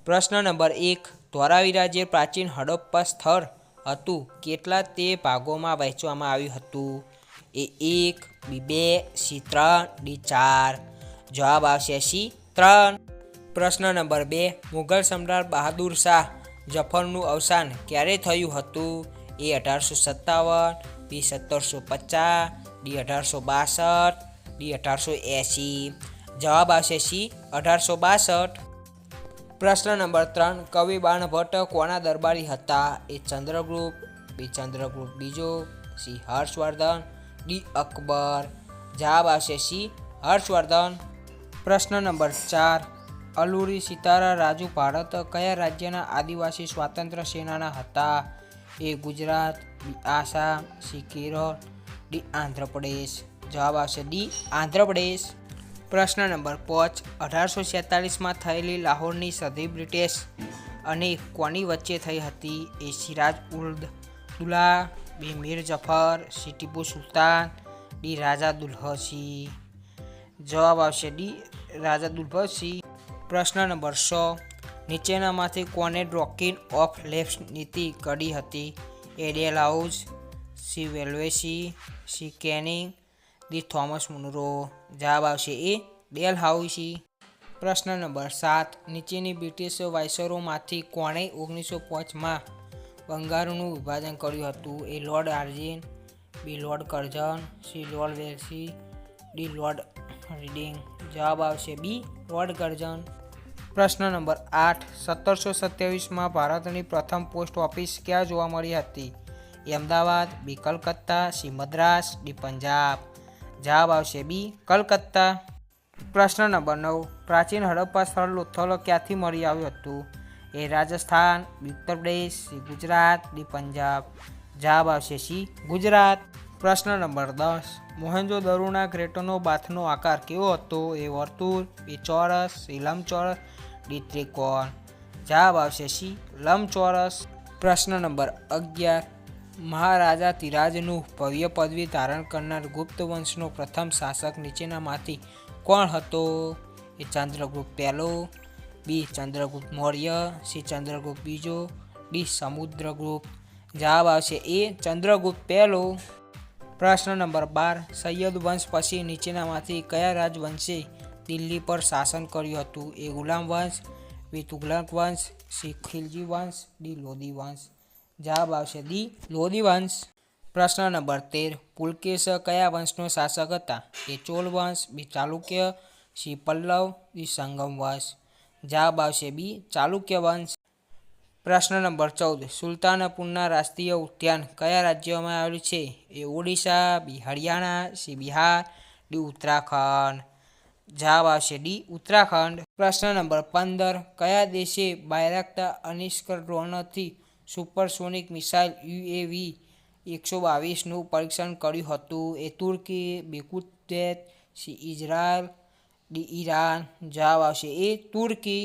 પ્રશ્ન નંબર 1 ધોળાવીરા જે પ્રાચીન હડપ્પા સ્થળ હતું કેટલા તે ભાગોમાં વહેંચવામાં આવ્યું હતું? એ 1, બી 2, સી 3, ડી 4. જવાબ આવશે સી 3. પ્રશ્ન નંબર 2 મુઘલ સમ્રાટ બહાદુર શાહ જફરનું અવસાન ક્યારે થયું હતું? એ 1857, બી 1750, ડી 1862, ડી 1880. જવાબ આવશે સી 1862. પ્રશ્ન નંબર 3 કવિ બાણભટ્ટ કોના દરબારી હતા? એ ચંદ્રગુપ્ત, બી ચંદ્રગુપ્ત બીજો, સી હર્ષવર્ધન, ડી અકબર. જવાબ આવશે સી હર્ષવર્ધન. પ્રશ્ન નંબર 4 અલુરી સિતારા રાજુ ભારત કયા રાજ્યના આદિવાસી સ્વાતંત્ર્ય સેનાના હતા? એ ગુજરાત, બી આસામ, સી કેરળ, ડી આંધ્રપ્રદેશ. જવાબ આવશે ડી આંધ્રપ્રદેશ. પ્રશ્ન નંબર 5 1847માં થયેલી લાહોરની સંધિ બ્રિટિશ અને કોની વચ્ચે થઈ હતી? એ સિરાજ ઉદ દુલ્લા, બી મીર જફર, સી ટીપુ સુલતાન, ડી રાજા દુલ્હસી. જવાબ આવશે ડી રાજા દુલ્હસી. પ્રશ્ન નંબર 6 નીચેનામાંથી કોને ડ્રોકિંગ ઓફ લેપ્સ નીતિ ઘડી હતી? A Dalhousie, C Wellesley, C Canning, D Thomas Munro. જવાબ આવશે એ ડેલહાઉસી. પ્રશ્ન નંબર 7 નીચેની બ્રિટિશ વાઇસરોયમાંથી કોણે 1905માં બંગાળનું વિભાજન કર્યું હતું? A lord Irwin, B lord Curzon, C lord Wellesley, D lord reading. જવાબ આવશે બી લોર્ડ કર્ઝન. પ્રશ્ન નંબર 8 1727માં ભારતની પ્રથમ પોસ્ટ ઓફિસ ક્યાં જોવા મળી હતી? A Ahmedabad, B Calcutta, C Madras, D Punjab. જવાબ આવશે બી કલકત્તા. પ્રશ્ન નંબર 9 પ્રાચીન હડપ્પા સ્થળ લોથલ ક્યાંથી મળી આવ્યું હતું? એ રાજસ્થાન, બી ઉત્તર પ્રદેશ, સી ગુજરાત, ડી પંજાબ. જવાબ આવશે સી ગુજરાત. પ્રશ્ન નંબર 10 મોહેંજો-દરોના ગ્રેટનો બાથનો આકાર કેવો હતો? એ વર્તુળ, બી ચોરસ, સી લંબચોરસ, ડી ત્રિકોણ. જવાબ આવશે સી લંબચોરસ. પ્રશ્ન નંબર 11 મહારાજા ધીરાજનું ભવ્ય પદવી ધારણ કરનાર ગુપ્ત વંશનો પ્રથમ શાસક નીચેનામાંથી કોણ હતો? એ ચંદ્રગુપ્ત પહેલો, બી ચંદ્રગુપ્ત મૌર્ય, સી ચંદ્રગુપ્ત બીજો, ડી સમુદ્રગુપ્ત. જવાબ આવશે એ ચંદ્રગુપ્ત પહેલો. પ્રશ્ન નંબર 12 સૈયદ વંશ પછી નીચેનામાંથી કયા રાજવંશે દિલ્હી પર શાસન કર્યું હતું? એ ગુલામ વંશ, બી તુગલક વંશ, સી ખિલજી વંશ, ડી લોધી વંશ. જવાબ આવશે ડી લોધી વંશ. પ્રશ્ન નંબર 13 પુલકેશ કયા વંશનો શાસક હતા? એ ચોલ વંશ, બી ચાલુક્ય, સી પલ્લવ, ડી સંગમ વંશ. જવાબ આવશે બી ચાલુક્ય વંશ. પ્રશ્ન નંબર 14 સુલતાનપુરના રાષ્ટ્રીય ઉદ્યાન કયા રાજ્યમાં આવેલું છે? A Odisha, B Haryana, C Bihar, D Uttarakhand. જવાબ આવશે ડી ઉત્તરાખંડ. પ્રશ્ન નંબર 15 કયા દેશે બાયરાક્તાર અનિશ્કર ડ્રોનથી સુપરસોનિક મિસાઇલ યુએવી 122નું પરીક્ષણ કર્યું હતું? A Turkey, B Kuwait, C Israel, D Iran. જવાબ આવશે એ તુર્કી.